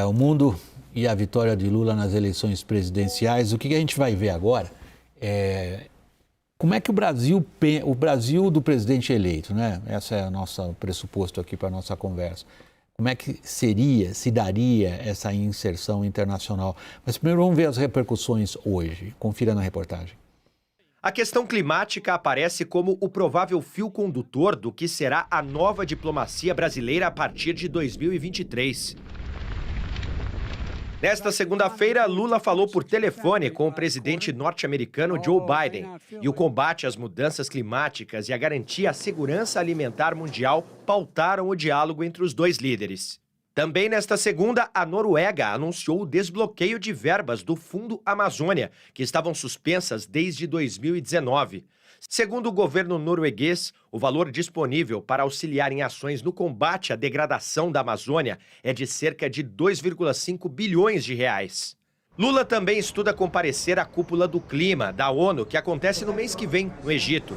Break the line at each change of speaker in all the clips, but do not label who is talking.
o mundo e a vitória de Lula nas eleições presidenciais. O que a gente vai ver agora é como é que o Brasil do presidente eleito, né? Esse é o nosso pressuposto aqui para a nossa conversa. Como é que se daria essa inserção internacional? Mas primeiro vamos ver as repercussões hoje. Confira na reportagem.
A questão climática aparece como o provável fio condutor do que será a nova diplomacia brasileira a partir de 2023. Nesta segunda-feira, Lula falou por telefone com o presidente norte-americano Joe Biden. E o combate às mudanças climáticas e a garantia à segurança alimentar mundial pautaram o diálogo entre os dois líderes. Também nesta segunda, a Noruega anunciou o desbloqueio de verbas do Fundo Amazônia, que estavam suspensas desde 2019. Segundo o governo norueguês, o valor disponível para auxiliar em ações no combate à degradação da Amazônia é de cerca de 2,5 bilhões de reais. Lula também estuda comparecer à cúpula do clima da ONU, que acontece no mês que vem, no Egito.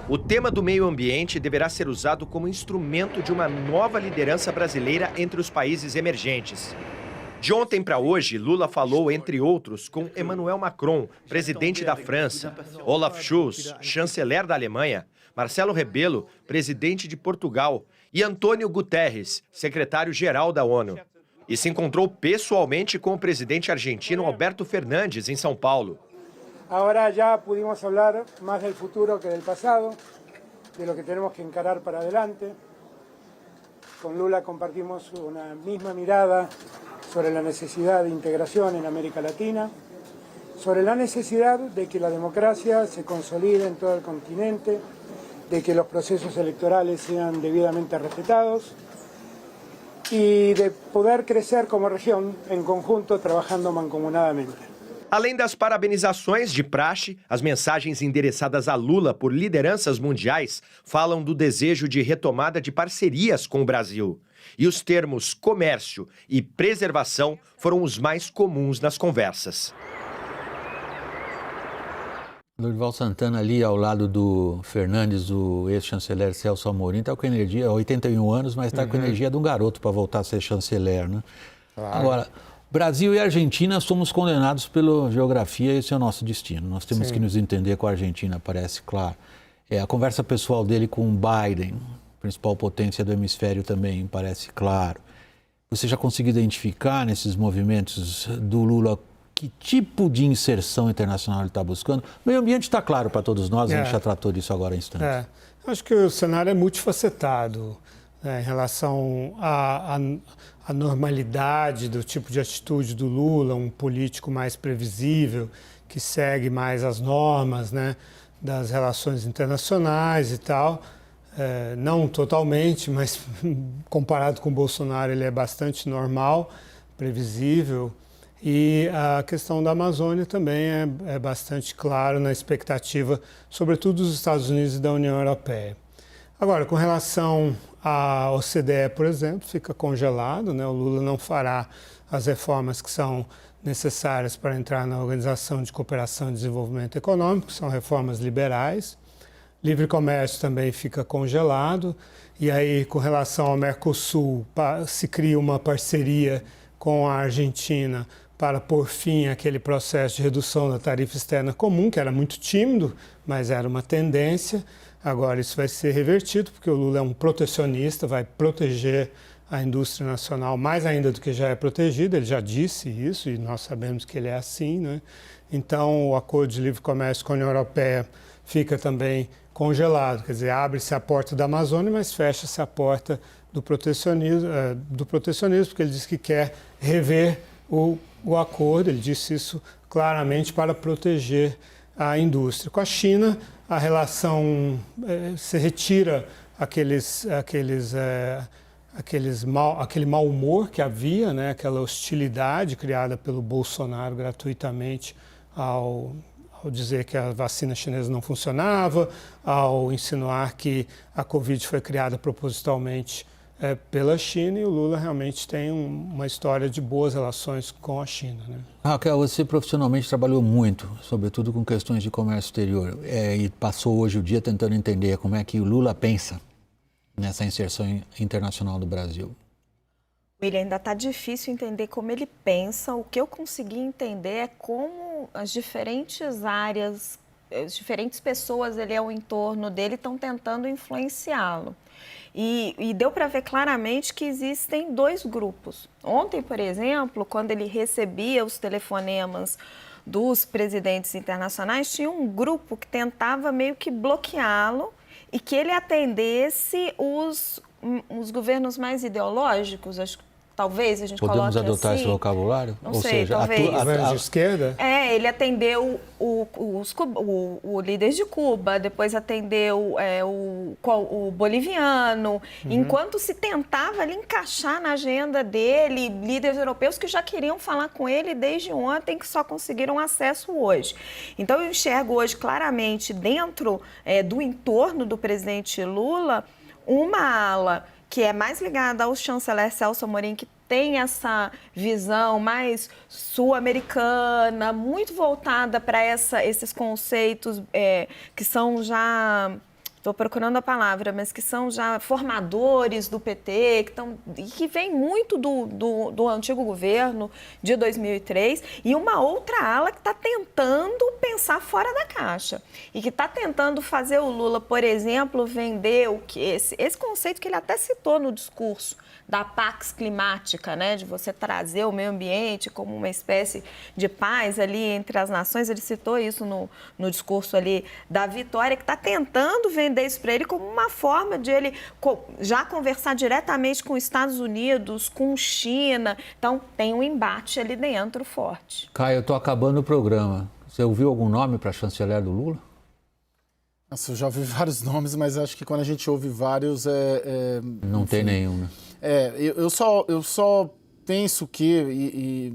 O tema do meio ambiente deverá ser usado como instrumento de uma nova liderança brasileira entre os países emergentes. De ontem para hoje, Lula falou, entre outros, com Emmanuel Macron, presidente da França, Olaf Scholz, chanceler da Alemanha, Marcelo Rebelo, presidente de Portugal, e Antônio Guterres, secretário-geral da ONU. E se encontrou pessoalmente com o presidente argentino Alberto Fernandes, em São Paulo.
Ahora ya pudimos hablar más del futuro que del pasado, de lo que tenemos que encarar para adelante. Con Lula compartimos una misma mirada sobre la necesidad de integración en América Latina, sobre la necesidad de que la democracia se consolide en todo el continente, de que los procesos electorales sean debidamente respetados y de poder crecer como región en conjunto trabajando mancomunadamente.
Além das parabenizações de praxe, as mensagens endereçadas a Lula por lideranças mundiais falam do desejo de retomada de parcerias com o Brasil. E os termos comércio e preservação foram os mais comuns nas conversas.
Lorival Santana ali ao lado do Fernandes, o ex-chanceler Celso Amorim, está com energia, 81 anos, mas está com energia de um garoto para voltar a ser chanceler, né? Claro. Agora, Brasil e Argentina somos condenados pela geografia, esse é o nosso destino. Nós temos que nos entender com a Argentina, parece claro. A conversa pessoal dele com o Biden, principal potência do hemisfério também, parece claro. Você já conseguiu identificar nesses movimentos do Lula que tipo de inserção internacional ele está buscando? O meio ambiente está claro para todos nós, a gente já tratou disso agora há instantes.
Acho que o cenário é multifacetado, né, em relação à normalidade do tipo de atitude do Lula, um político mais previsível, que segue mais as normas, né, das relações internacionais e tal. Não totalmente, mas comparado com o Bolsonaro ele é bastante normal, previsível. E a questão da Amazônia também é bastante claro na expectativa, sobretudo dos Estados Unidos e da União Europeia. Agora, com relação à OCDE, por exemplo, fica congelado, né? O Lula não fará as reformas que são necessárias para entrar na Organização de Cooperação e Desenvolvimento Econômico, que são reformas liberais. Livre comércio também fica congelado. E aí, com relação ao Mercosul, se cria uma parceria com a Argentina para pôr fim àquele processo de redução da tarifa externa comum, que era muito tímido, mas era uma tendência. Agora isso vai ser revertido, porque o Lula é um protecionista, vai proteger a indústria nacional mais ainda do que já é protegida, ele já disse isso e nós sabemos que ele é assim, né? Então o acordo de livre comércio com a União Europeia fica também congelado, quer dizer, abre-se a porta da Amazônia, mas fecha-se a porta do protecionismo, porque ele diz que quer rever o acordo, ele disse isso claramente para proteger a indústria. Com a China, a relação se retira aquele mau humor que havia, né, aquela hostilidade criada pelo Bolsonaro gratuitamente ao dizer que a vacina chinesa não funcionava, ao insinuar que a Covid foi criada propositalmente pela China, e o Lula realmente tem uma história de boas relações com a China, né?
Raquel, você profissionalmente trabalhou muito, sobretudo com questões de comércio exterior, e passou hoje o dia tentando entender como é que o Lula pensa nessa inserção internacional do Brasil.
William, ainda está difícil entender como ele pensa. O que eu consegui entender é como as diferentes áreas, as diferentes pessoas ali ao entorno dele estão tentando influenciá-lo. E deu para ver claramente que existem dois grupos. Ontem, por exemplo, quando ele recebia os telefonemas dos presidentes internacionais, tinha um grupo que tentava meio que bloqueá-lo e que ele atendesse os governos mais ideológicos, acho que talvez a gente
Podemos
coloque
adotar
assim.
esse vocabulário?
Não
Ou
sei,
seja,
talvez.
Governo de esquerda?
Ele atendeu o líder de Cuba, depois atendeu o boliviano, enquanto se tentava ali encaixar na agenda dele líderes europeus que já queriam falar com ele desde ontem, que só conseguiram acesso hoje. Então eu enxergo hoje claramente dentro do entorno do presidente Lula uma ala que é mais ligada ao chanceler Celso Amorim, que tem essa visão mais sul-americana, muito voltada para esses conceitos que são já... Estou procurando a palavra, mas que são já formadores do PT, que vem muito do antigo governo de 2003, e uma outra ala que está tentando pensar fora da caixa e que está tentando fazer o Lula, por exemplo, vender esse conceito que ele até citou no discurso da Pax Climática, né, de você trazer o meio ambiente como uma espécie de paz ali entre as nações. Ele citou isso no discurso ali da vitória, que está tentando vender isso para ele como uma forma de ele já conversar diretamente com os Estados Unidos, com China. Então, tem um embate ali dentro forte.
Caio, eu estou acabando o programa. Você ouviu algum nome para chanceler do Lula?
Nossa, eu já ouvi vários nomes, mas acho que quando a gente ouve vários...
Não tem nenhum, né?
Eu só penso que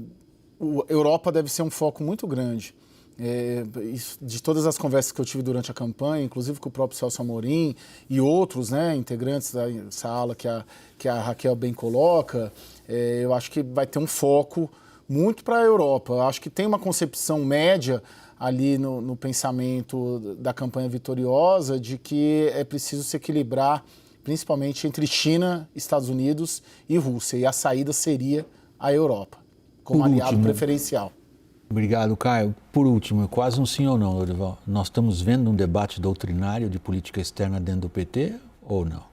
a Europa deve ser um foco muito grande. De todas as conversas que eu tive durante a campanha, inclusive com o próprio Celso Amorim e outros, né, integrantes dessa ala que a Raquel bem coloca, eu acho que vai ter um foco muito para a Europa. Eu acho que tem uma concepção média ali no pensamento da campanha vitoriosa de que é preciso se equilibrar principalmente entre China, Estados Unidos e Rússia. E a saída seria a Europa, como aliado preferencial.
Obrigado, Caio. Por último, quase um sim ou não, Lorival. Nós estamos vendo um debate doutrinário de política externa dentro do PT ou não?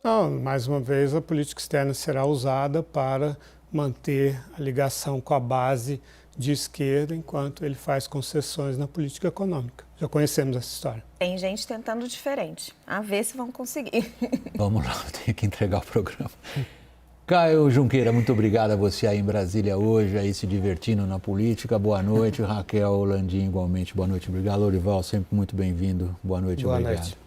Não, mais uma vez a política externa será usada para manter a ligação com a base de esquerda, enquanto ele faz concessões na política econômica. Já conhecemos essa história.
Tem gente tentando diferente. A ver se vão conseguir.
Vamos lá, eu tenho que entregar o programa. Caio Junqueira, muito obrigado a você aí em Brasília hoje, aí se divertindo na política. Boa noite. Raquel Landim, igualmente. Boa noite. Obrigado, Lorival. Sempre muito bem-vindo. Boa noite.
Boa
obrigado.
Noite.